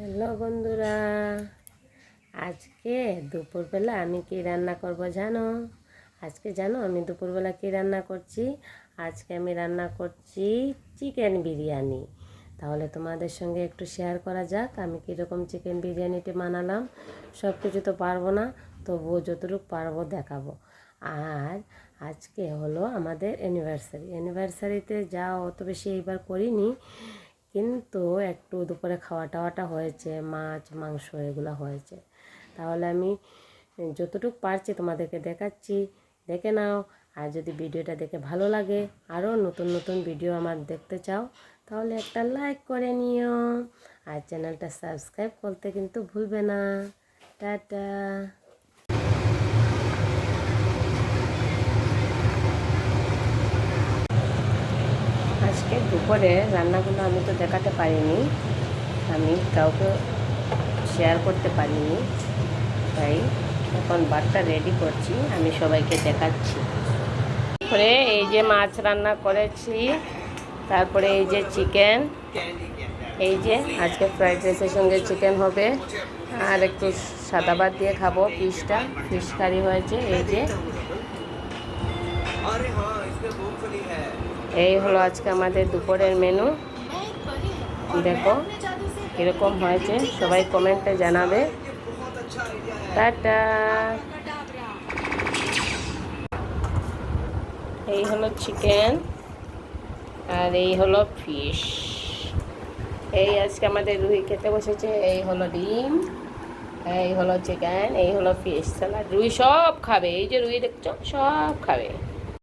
Hello বন্ধুরা, আজকে দুপুরবেলা আমি কি রান্না করব জানো? আমি দুপুরবেলা কি রান্না করছি? আজকে আমি রান্না করছি চিকেন বিরিয়ানি। তাহলে তোমাদের সঙ্গে একটু শেয়ার করা যাক আমি কীরকম চিকেন বিরিয়ানিটি বানালাম। সব কিছু তো পারবো না, তবুও যতটুকু পারবো দেখাবো। আর আজকে হলো আমাদের অ্যানিভার্সারিতে যা অত বেশি এইবার করিনি, কিন্তু একটু দুপুরে খাওয়া টাওয়াটা হয়েছে, মাছ মাংস এগুলো হয়েছে। তাহলে আমি যতটুকু পারছি তোমাদেরকে দেখাচ্ছি, দেখে নাও। আর যদি ভিডিওটা দেখে ভালো লাগে, আরও নতুন নতুন ভিডিও আমার দেখতে চাও, তাহলে একটা লাইক করে নিও। আর চ্যানেলটা সাবস্ক্রাইব করতে কিন্তু ভুলবে না। টাটা। আজকে দুপুরে রান্নাগুলো আমি তো দেখাতে পারিনি, আমি কাউকে শেয়ার করতে পারিনি, তাই এখন ভাতটা রেডি করছি, আমি সবাইকে দেখাচ্ছি। তারপরে এই যে মাছ রান্না করেছি, তারপরে এই যে চিকেন, এই যে আজকে ফ্রাইড রাইসের সঙ্গে চিকেন হবে, আর একটু সাদা ভাত দিয়ে খাবো। ফিশ কারি হয়েছে। এই যে এই হলো আজকে আমাদের দুপুরের মেনু। দেখো কীরকম হয়েছে, সবাই কমেন্টে জানাবে। টাটা। এই হলো চিকেন আর এই হলো ফিশ। এই আজকে আমাদের রুই খেতে বসেছে। এই হলো ডিম, এই হলো চিকেন, এই হলো ফিশ স্যালাড। রুই সব খাবে, এই যে রুই দেখছো সব খাবে।